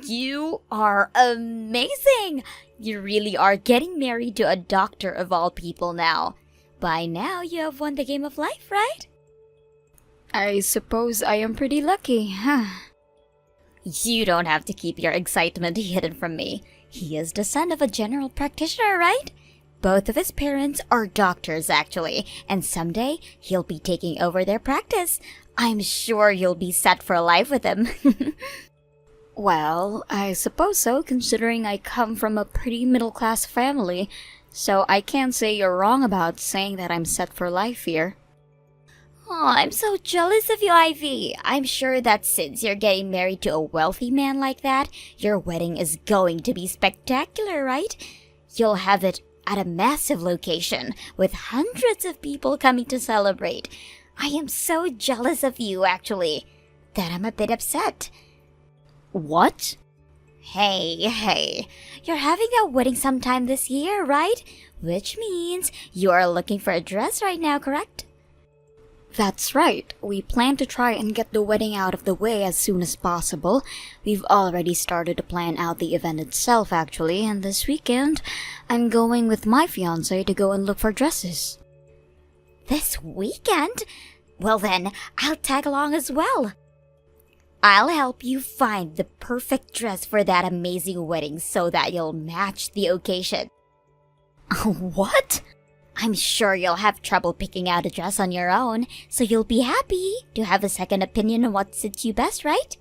You are amazing! You really are getting married to a doctor of all people now. By now, you have won the game of life, right? I suppose I am pretty lucky, huh? You don't have to keep your excitement hidden from me. He is the son of a general practitioner, right? Both of his parents are doctors, actually, and someday he'll be taking over their practice. I'm sure you'll be set for life with him. Well, I suppose so, considering I come from a pretty middle-class family, so I can't say you're wrong about saying that I'm set for life here. Oh, I'm so jealous of you, Ivy. I'm sure that since you're getting married to a wealthy man like that, your wedding is going to be spectacular, right? You'll have it at a massive location with hundreds of people coming to celebrate. I am so jealous of you, actually, that I'm a bit upset. What? Hey, you're having a wedding sometime this year, right? Which means you are looking for a dress right now, correct? That's right. We plan to try and get the wedding out of the way as soon as possible. We've already started to plan out the event itself, actually, and this weekend, I'm going with my fiancé to go and look for dresses. This weekend? Well then, I'll tag along as well. I'll help you find the perfect dress for that amazing wedding so that you'll match the occasion. What? I'm sure you'll have trouble picking out a dress on your own, so you'll be happy to have a second opinion on what suits you best, right?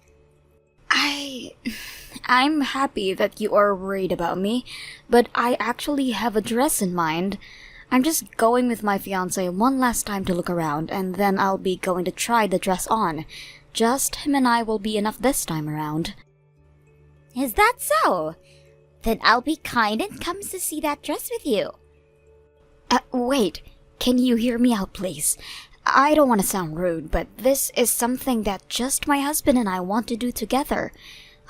I'm happy that you are worried about me, but I actually have a dress in mind. I'm just going with my fiancé one last time to look around, and then I'll be going to try the dress on. Just him and I will be enough this time around. Is that so? Then I'll be kind and come to see that dress with you. Wait, can you hear me out, please? I don't want to sound rude, but this is something that just my husband and I want to do together.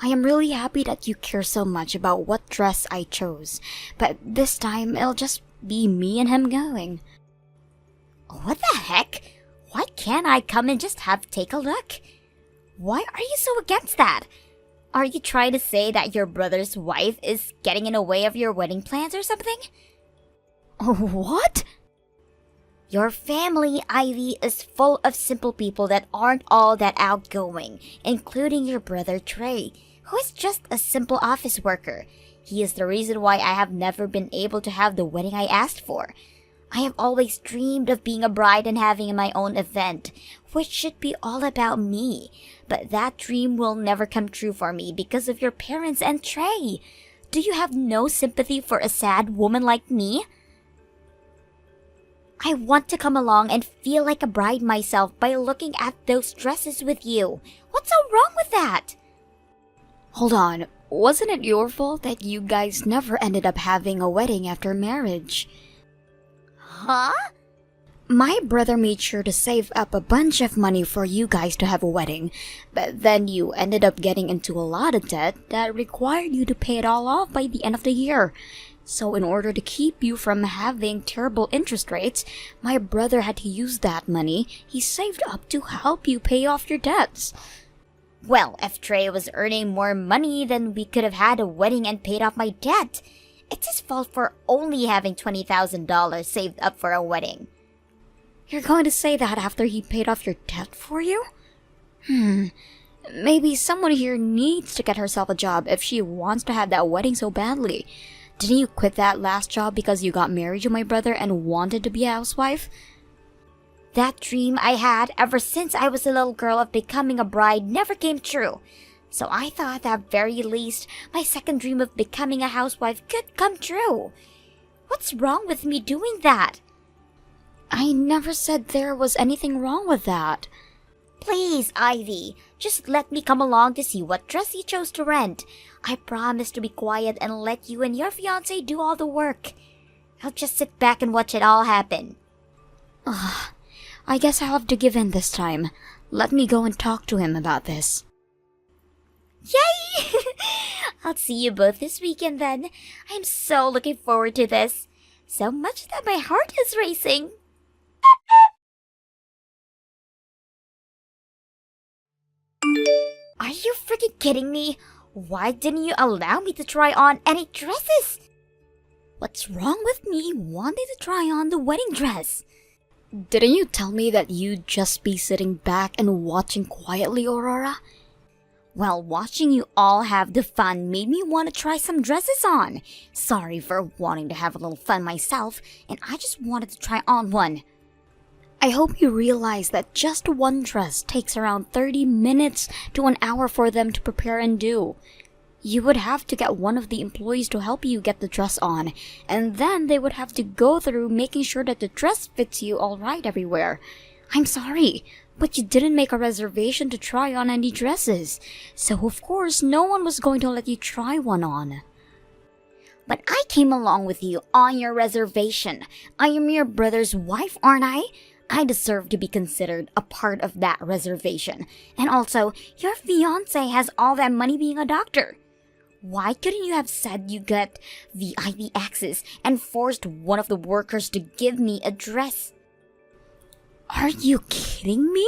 I am really happy that you care so much about what dress I chose, but this time it'll just be me and him going. What the heck? Why can't I come and just take a look? Why are you so against that? Are you trying to say that your brother's wife is getting in the way of your wedding plans or something? What? Your family, Ivy, is full of simple people that aren't all that outgoing, including your brother Trey, who is just a simple office worker. He is the reason why I have never been able to have the wedding I asked for. I have always dreamed of being a bride and having my own event, which should be all about me. But that dream will never come true for me because of your parents and Trey. Do you have no sympathy for a sad woman like me? I want to come along and feel like a bride myself by looking at those dresses with you. What's so wrong with that? Hold on, wasn't it your fault that you guys never ended up having a wedding after marriage? Huh? My brother made sure to save up a bunch of money for you guys to have a wedding, but then you ended up getting into a lot of debt that required you to pay it all off by the end of the year. So in order to keep you from having terrible interest rates, my brother had to use that money he saved up to help you pay off your debts. Well, if Trey was earning more money, then we could have had a wedding and paid off my debt. It's his fault for only having $20,000 saved up for a wedding. You're going to say that after he paid off your debt for you? Maybe someone here needs to get herself a job if she wants to have that wedding so badly. Didn't you quit that last job because you got married to my brother and wanted to be a housewife? That dream I had ever since I was a little girl of becoming a bride never came true. So I thought at very least my second dream of becoming a housewife could come true. What's wrong with me doing that? I never said there was anything wrong with that. Please, Ivy, just let me come along to see what dress you chose to rent. I promise to be quiet and let you and your fiancé do all the work. I'll just sit back and watch it all happen. I guess I'll have to give in this time. Let me go and talk to him about this. Yay! I'll see you both this weekend then. I'm so looking forward to this. So much that my heart is racing. Are you freaking kidding me? Why didn't you allow me to try on any dresses? What's wrong with me wanting to try on the wedding dress? Didn't you tell me that you'd just be sitting back and watching quietly, Aurora? Well, watching you all have the fun made me want to try some dresses on. Sorry for wanting to have a little fun myself, and I just wanted to try on one. I hope you realize that just one dress takes around 30 minutes to an hour for them to prepare and do. You would have to get one of the employees to help you get the dress on, and then they would have to go through making sure that the dress fits you all right everywhere. I'm sorry, but you didn't make a reservation to try on any dresses, so of course no one was going to let you try one on. But I came along with you on your reservation. I am your brother's wife, aren't I? I deserve to be considered a part of that reservation. And also, your fiancé has all that money being a doctor. Why couldn't you have said you got VIP access and forced one of the workers to give me a dress? Are you kidding me?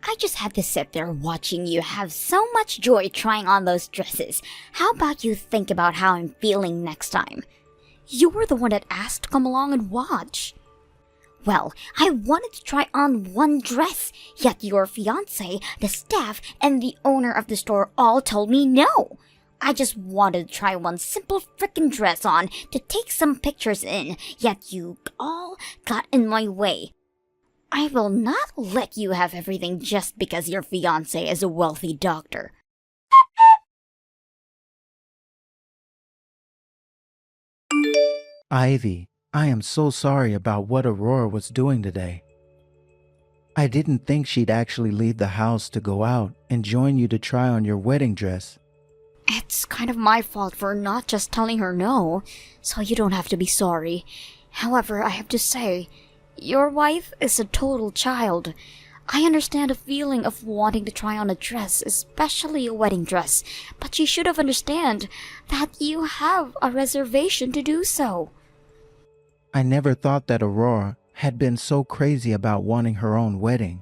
I just had to sit there watching you have so much joy trying on those dresses. How about you think about how I'm feeling next time? You were the one that asked to come along and watch. Well, I wanted to try on one dress, yet your fiancé, the staff, and the owner of the store all told me no. I just wanted to try one simple frickin' dress on to take some pictures in, yet you all got in my way. I will not let you have everything just because your fiancé is a wealthy doctor. Ivy, I am so sorry about what Aurora was doing today. I didn't think she'd actually leave the house to go out and join you to try on your wedding dress. It's kind of my fault for not just telling her no, so you don't have to be sorry. However, I have to say, your wife is a total child. I understand the feeling of wanting to try on a dress, especially a wedding dress, but you should have understand that you have a reservation to do so. I never thought that Aurora had been so crazy about wanting her own wedding.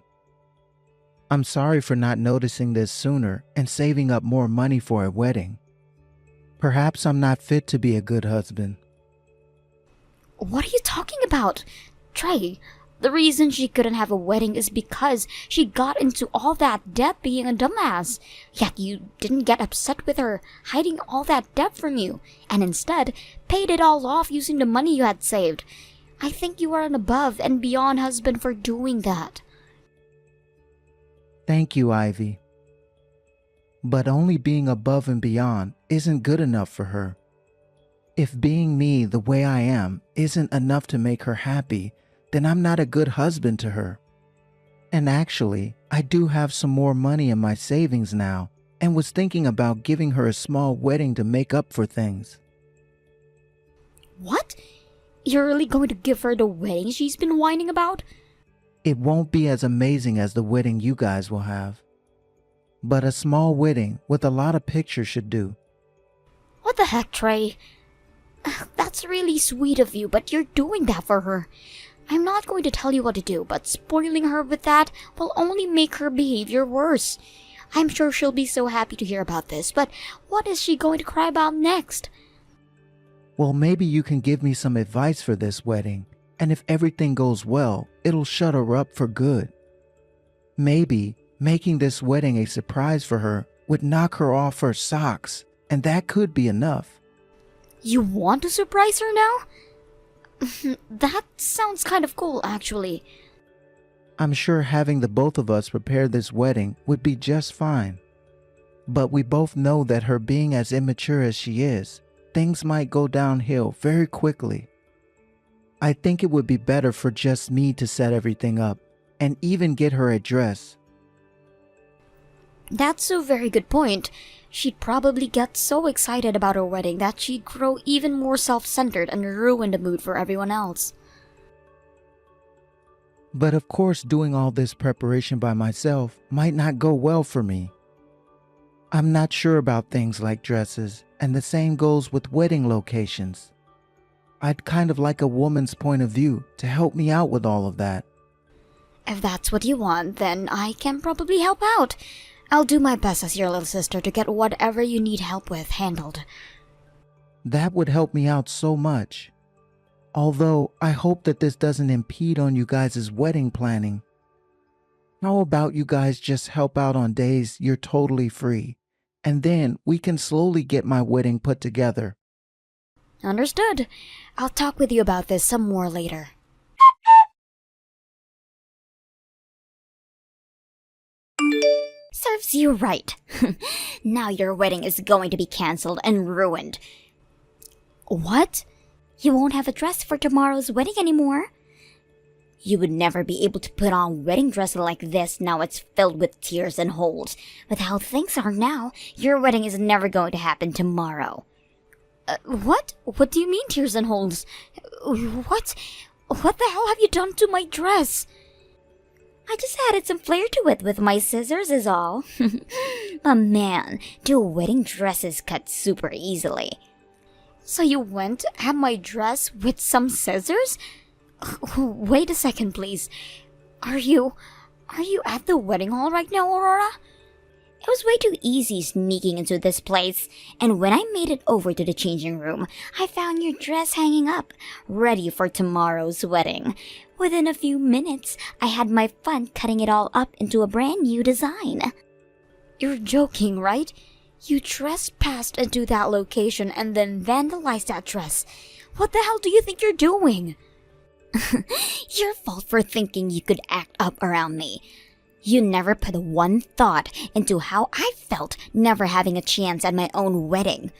I'm sorry for not noticing this sooner and saving up more money for a wedding. Perhaps I'm not fit to be a good husband. What are you talking about? Trey, the reason she couldn't have a wedding is because she got into all that debt being a dumbass. Yet you didn't get upset with her hiding all that debt from you, and instead paid it all off using the money you had saved. I think you are an above and beyond husband for doing that. Thank you, Ivy. But only being above and beyond isn't good enough for her. If being me the way I am isn't enough to make her happy, then I'm not a good husband to her. And actually, I do have some more money in my savings now and was thinking about giving her a small wedding to make up for things. What? You're really going to give her the wedding she's been whining about? It won't be as amazing as the wedding you guys will have. But a small wedding with a lot of pictures should do. What the heck, Trey? That's really sweet of you, but you're doing that for her. I'm not going to tell you what to do, but spoiling her with that will only make her behavior worse. I'm sure she'll be so happy to hear about this, but what is she going to cry about next? Well, maybe you can give me some advice for this wedding, and if everything goes well, it'll shut her up for good. Maybe making this wedding a surprise for her would knock her off her socks, and that could be enough. You want to surprise her now? That sounds kind of cool, actually. I'm sure having the both of us prepare this wedding would be just fine. But we both know that her being as immature as she is, things might go downhill very quickly. I think it would be better for just me to set everything up and even get her a dress. That's a very good point. She'd probably get so excited about her wedding that she'd grow even more self-centered and ruin the mood for everyone else. But of course, doing all this preparation by myself might not go well for me. I'm not sure about things like dresses, and the same goes with wedding locations. I'd kind of like a woman's point of view to help me out with all of that. If that's what you want, then I can probably help out. I'll do my best as your little sister to get whatever you need help with handled. That would help me out so much. Although, I hope that this doesn't impede on you guys' wedding planning. How about you guys just help out on days you're totally free, and then we can slowly get my wedding put together. Understood. I'll talk with you about this some more later. Serves you right. Now your wedding is going to be cancelled and ruined. What? You won't have a dress for tomorrow's wedding anymore. You would never be able to put on a wedding dress like this now it's filled with tears and holes. With how things are now, your wedding is never going to happen tomorrow. What? What do you mean tears and holes? What? What the hell have you done to my dress? I just added some flair to it with my scissors is all. But man, do wedding dresses cut super easily. So you went at my dress with some scissors? Wait a second, please. Are you at the wedding hall right now, Aurora? It was way too easy sneaking into this place, and when I made it over to the changing room, I found your dress hanging up, ready for tomorrow's wedding. Within a few minutes, I had my fun cutting it all up into a brand new design. You're joking, right? You trespassed into that location and then vandalized that dress. What the hell do you think you're doing? Your fault for thinking you could act up around me. You never put one thought into how I felt never having a chance at my own wedding.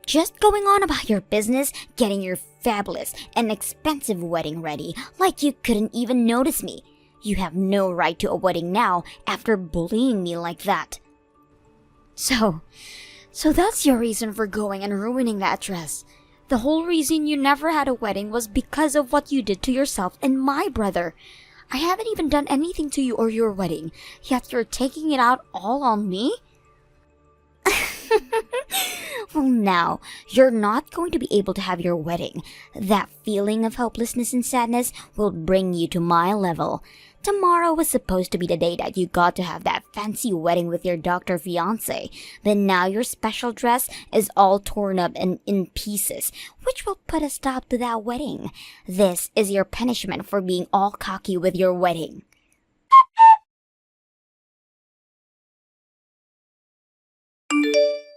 Just going on about your business, getting your fabulous and expensive wedding ready like you couldn't even notice me. You have no right to a wedding now after bullying me like that. So that's your reason for going and ruining that dress. The whole reason you never had a wedding was because of what you did to yourself and my brother. I haven't even done anything to you or your wedding, yet you're taking it out all on me? Well, now, you're not going to be able to have your wedding. That feeling of hopelessness and sadness will bring you to my level. Tomorrow was supposed to be the day that you got to have that fancy wedding with your doctor fiancé. But now your special dress is all torn up and in pieces, which will put a stop to that wedding. This is your punishment for being all cocky with your wedding.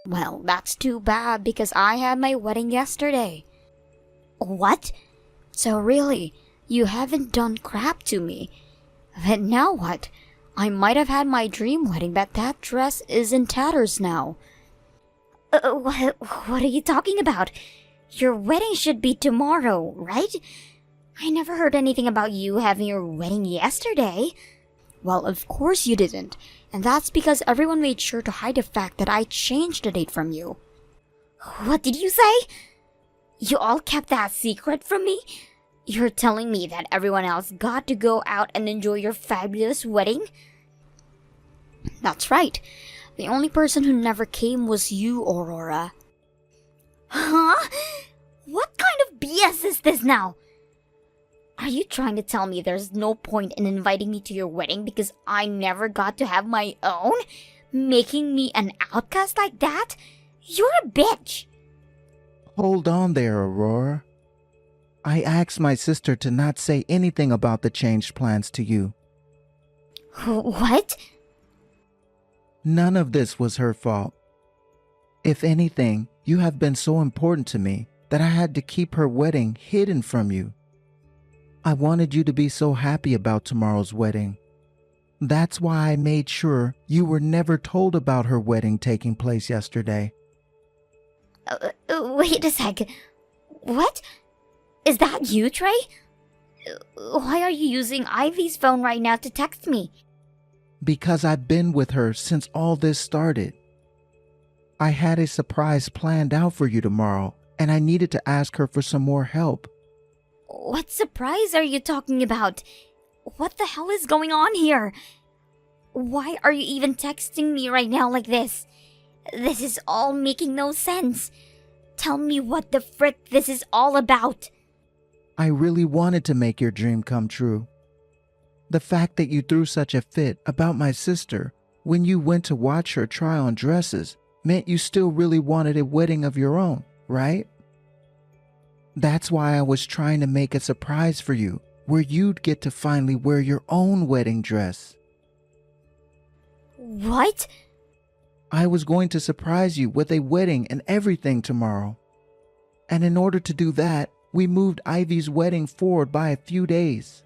Well, that's too bad because I had my wedding yesterday. What? So really, you haven't done crap to me. But now what? I might have had my dream wedding, but that dress is in tatters now. What are you talking about? Your wedding should be tomorrow, right? I never heard anything about you having your wedding yesterday. Well, of course you didn't. And that's because everyone made sure to hide the fact that I changed the date from you. What did you say? You all kept that secret from me? You're telling me that everyone else got to go out and enjoy your fabulous wedding? That's right. The only person who never came was you, Aurora. Huh? What kind of BS is this now? Are you trying to tell me there's no point in inviting me to your wedding because I never got to have my own? Making me an outcast like that? You're a bitch! Hold on there, Aurora. I asked my sister to not say anything about the changed plans to you. What? None of this was her fault. If anything, you have been so important to me that I had to keep her wedding hidden from you. I wanted you to be so happy about tomorrow's wedding. That's why I made sure you were never told about her wedding taking place yesterday. Wait a sec. What? Is that you, Trey? Why are you using Ivy's phone right now to text me? Because I've been with her since all this started. I had a surprise planned out for you tomorrow, and I needed to ask her for some more help. What surprise are you talking about? What the hell is going on here? Why are you even texting me right now like this? This is all making no sense. Tell me what the frick this is all about. I really wanted to make your dream come true. The fact that you threw such a fit about my sister when you went to watch her try on dresses meant you still really wanted a wedding of your own, right? That's why I was trying to make a surprise for you, where you'd get to finally wear your own wedding dress. What? I was going to surprise you with a wedding and everything tomorrow. And in order to do that, we moved Ivy's wedding forward by a few days.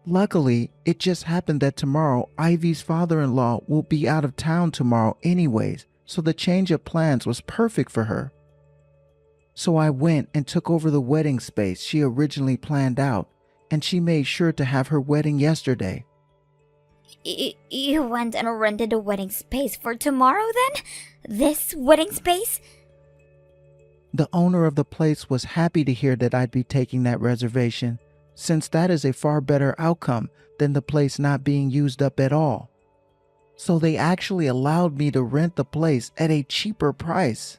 Luckily, it just happened that tomorrow Ivy's father-in-law will be out of town tomorrow anyways, so the change of plans was perfect for her. So I went and took over the wedding space she originally planned out, and she made sure to have her wedding yesterday. You went and rented a wedding space for tomorrow then? This wedding space? The owner of the place was happy to hear that I'd be taking that reservation, since that is a far better outcome than the place not being used up at all. So they actually allowed me to rent the place at a cheaper price.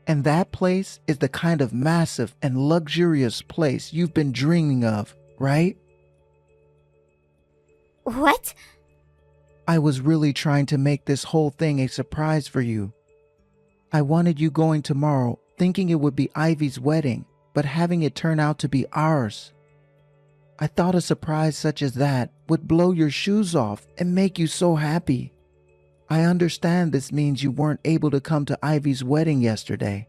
And that place is the kind of massive and luxurious place you've been dreaming of, right? What? I was really trying to make this whole thing a surprise for you. I wanted you going tomorrow thinking it would be Ivy's wedding, but having it turn out to be ours. I thought a surprise such as that would blow your shoes off and make you so happy. I understand this means you weren't able to come to Ivy's wedding yesterday.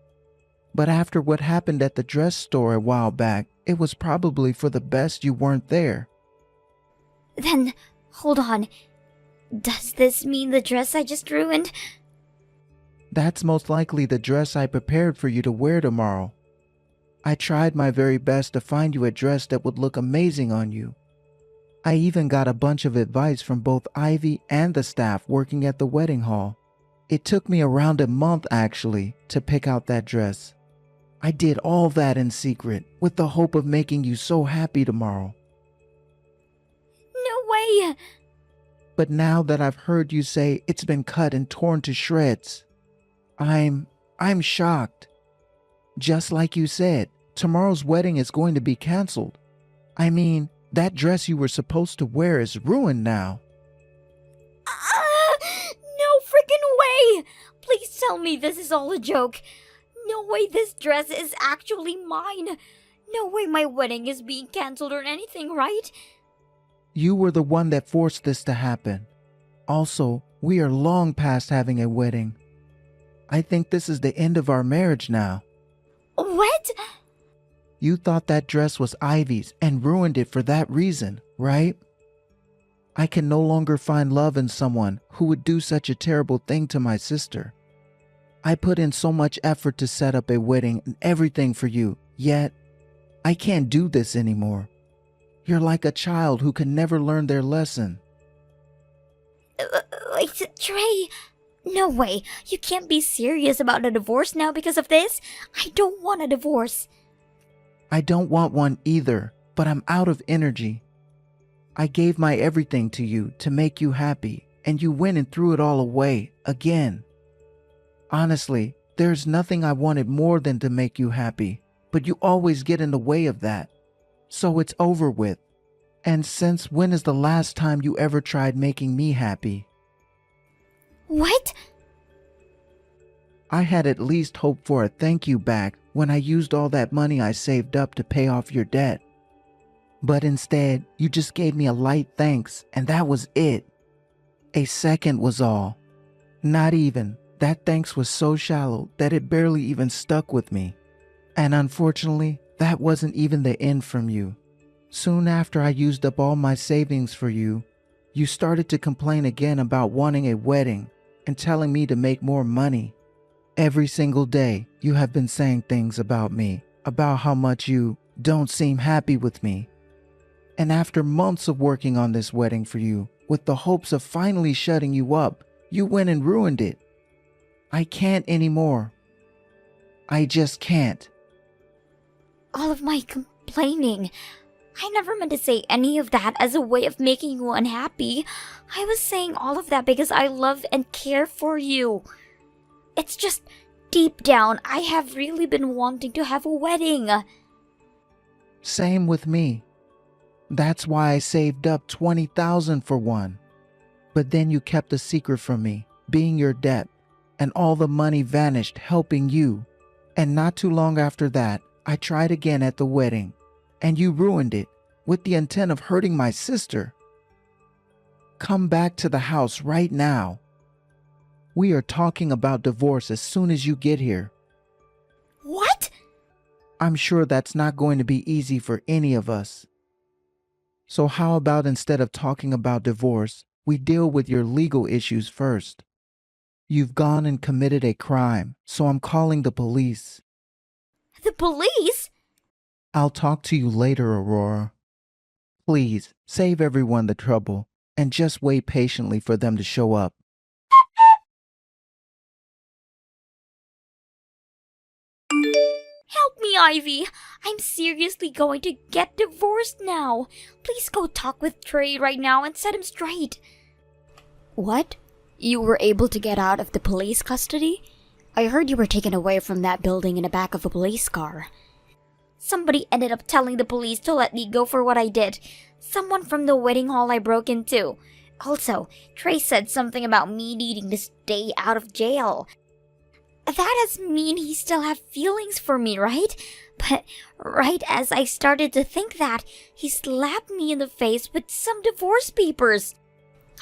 But after what happened at the dress store a while back, it was probably for the best you weren't there. Then, hold on. Does this mean the dress I just ruined? That's most likely the dress I prepared for you to wear tomorrow. I tried my very best to find you a dress that would look amazing on you. I even got a bunch of advice from both Ivy and the staff working at the wedding hall. It took me around a month actually to pick out that dress. I did all that in secret with the hope of making you so happy tomorrow. No way! But now that I've heard you say it's been cut and torn to shreds, I'm shocked. Just like you said, tomorrow's wedding is going to be canceled. I mean, that dress you were supposed to wear is ruined now. No freaking way! Please tell me this is all a joke. No way this dress is actually mine. No way my wedding is being canceled or anything, right? You were the one that forced this to happen. Also, we are long past having a wedding. I think this is the end of our marriage now. What? You thought that dress was Ivy's and ruined it for that reason, right? I can no longer find love in someone who would do such a terrible thing to my sister. I put in so much effort to set up a wedding and everything for you, yet I can't do this anymore. You're like a child who can never learn their lesson. Wait, Trey, no way. You can't be serious about a divorce now because of this. I don't want a divorce. I don't want one either, but I'm out of energy. I gave my everything to you to make you happy, and you went and threw it all away again. Honestly, there's nothing I wanted more than to make you happy, but you always get in the way of that. So it's over with. And since when is the last time you ever tried making me happy? What? I had at least hoped for a thank you back when I used all that money I saved up to pay off your debt. But instead, you just gave me a light thanks, and that was it. A second was all. Not even. That thanks was so shallow that it barely even stuck with me. And unfortunately, that wasn't even the end from you. Soon after I used up all my savings for you, you started to complain again about wanting a wedding and telling me to make more money. Every single day, you have been saying things about me, about how much you don't seem happy with me. And after months of working on this wedding for you, with the hopes of finally shutting you up, you went and ruined it. I can't anymore. I just can't. All of my complaining. I never meant to say any of that as a way of making you unhappy. I was saying all of that because I love and care for you. It's just, deep down, I have really been wanting to have a wedding. Same with me. That's why I saved up $20,000 for one. But then you kept a secret from me, being your debt, and all the money vanished helping you. And not too long after that, I tried again at the wedding, and you ruined it with the intent of hurting my sister. Come back to the house right now. We are talking about divorce as soon as you get here. What? I'm sure that's not going to be easy for any of us. So how about instead of talking about divorce, we deal with your legal issues first? You've gone and committed a crime, so I'm calling the police. The police? I'll talk to you later, Aurora. Please, save everyone the trouble, and just wait patiently for them to show up. Help me, Ivy. I'm seriously going to get divorced now. Please go talk with Trey right now and set him straight. What? You were able to get out of the police custody? I heard you were taken away from that building in the back of a police car. Somebody ended up telling the police to let me go for what I did. Someone from the wedding hall I broke into. Also, Trey said something about me needing to stay out of jail. That has mean he still have feelings for me, right? But right as I started to think that, he slapped me in the face with some divorce papers.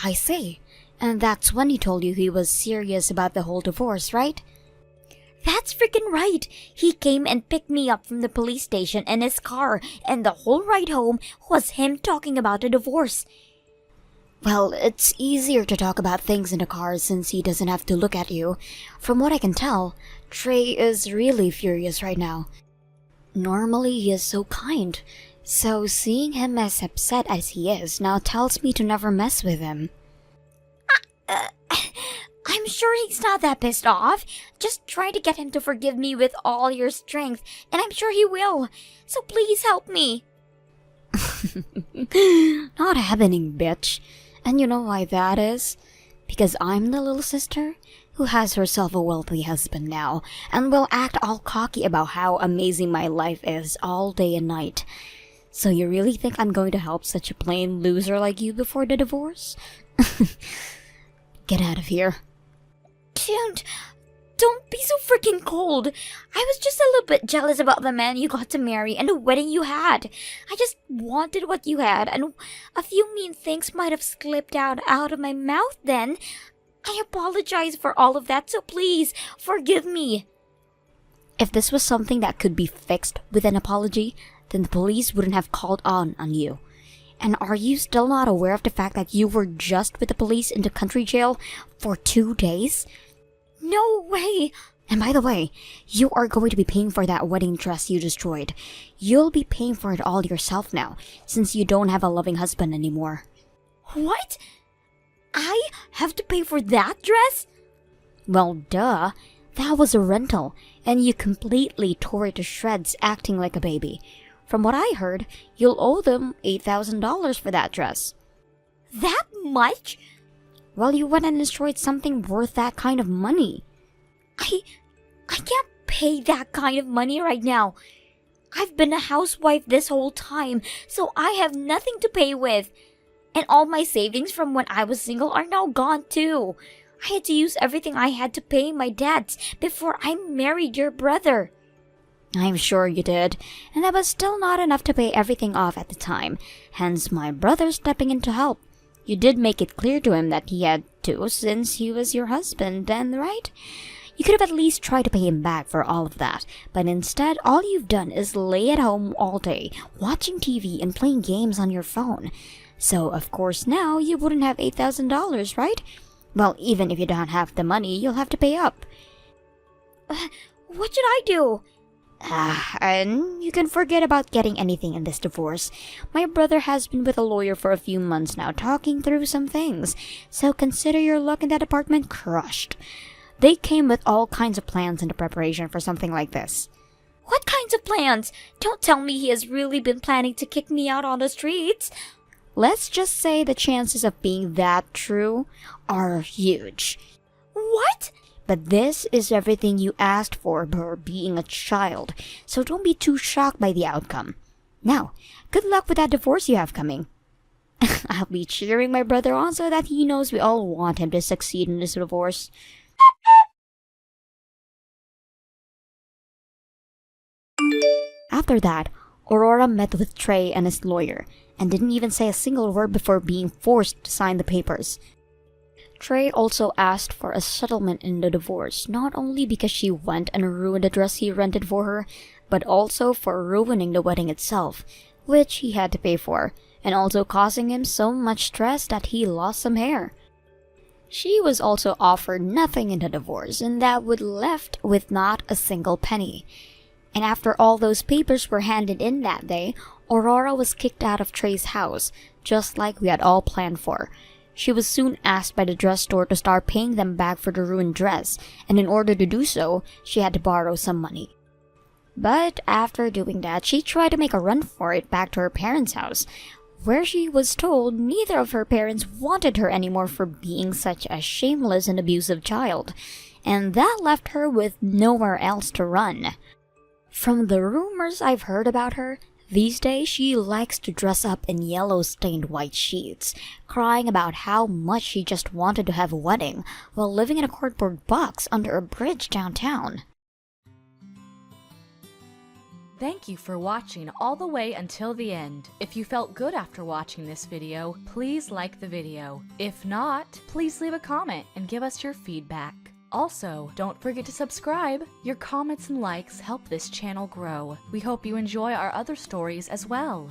I see. And that's when he told you he was serious about the whole divorce, right? That's freaking right. He came and picked me up from the police station in his car, and the whole ride home was him talking about the divorce. Well, it's easier to talk about things in the car since he doesn't have to look at you. From what I can tell, Trey is really furious right now. Normally he is so kind, so seeing him as upset as he is now tells me to never mess with him. I'm sure he's not that pissed off. Just try to get him to forgive me with all your strength, and I'm sure he will. So please help me. Not happening, bitch. And you know why that is? Because I'm the little sister who has herself a wealthy husband now and will act all cocky about how amazing my life is all day and night. So you really think I'm going to help such a plain loser like you before the divorce? Get out of here. Don't be so freaking cold. I was just a little bit jealous about the man you got to marry and the wedding you had. I just wanted what you had, and a few mean things might have slipped out of my mouth then. I apologize for all of that, so please, forgive me. If this was something that could be fixed with an apology, then the police wouldn't have called on you. And are you still not aware of the fact that you were just with the police in the country jail for 2 days? No way! And by the way, you are going to be paying for that wedding dress you destroyed. You'll be paying for it all yourself now, since you don't have a loving husband anymore. What? I have to pay for that dress? Well, duh. That was a rental, and you completely tore it to shreds acting like a baby. From what I heard, you'll owe them $8,000 for that dress. That much? Well, you went and destroyed something worth that kind of money. I can't pay that kind of money right now. I've been a housewife this whole time, so I have nothing to pay with. And all my savings from when I was single are now gone too. I had to use everything I had to pay my debts before I married your brother. I'm sure you did, and that was still not enough to pay everything off at the time, hence my brother stepping in to help. You did make it clear to him that he had to since he was your husband then, right? You could have at least tried to pay him back for all of that, but instead all you've done is lay at home all day, watching TV and playing games on your phone. So, of course, now you wouldn't have $8,000, right? Well, even if you don't have the money, you'll have to pay up. What should I do? And you can forget about getting anything in this divorce. My brother has been with a lawyer for a few months now, talking through some things, so consider your luck in that apartment crushed. They came with all kinds of plans into preparation for something like this. What kinds of plans? Don't tell me he has really been planning to kick me out on the streets. Let's just say the chances of being that true are huge. What? But this is everything you asked for being a child, so don't be too shocked by the outcome. Now, good luck with that divorce you have coming. I'll be cheering my brother on so that he knows we all want him to succeed in this divorce. After that, Aurora met with Trey and his lawyer, and didn't even say a single word before being forced to sign the papers. Trey also asked for a settlement in the divorce, not only because she went and ruined the dress he rented for her, but also for ruining the wedding itself, which he had to pay for, and also causing him so much stress that he lost some hair. She was also offered nothing in the divorce, and that would left with not a single penny. And after all those papers were handed in that day, Aurora was kicked out of Trey's house, just like we had all planned for. She was soon asked by the dress store to start paying them back for the ruined dress, and in order to do so, she had to borrow some money. But after doing that, she tried to make a run for it back to her parents' house, where she was told neither of her parents wanted her anymore for being such a shameless and abusive child, and that left her with nowhere else to run. From the rumors I've heard about her, these days she likes to dress up in yellow stained white sheets, crying about how much she just wanted to have a wedding while living in a cardboard box under a bridge downtown. Thank you for watching all the way until the end. If you felt good after watching this video, please like the video. If not, please leave a comment and give us your feedback. Also, don't forget to subscribe. Your comments and likes help this channel grow. We hope you enjoy our other stories as well.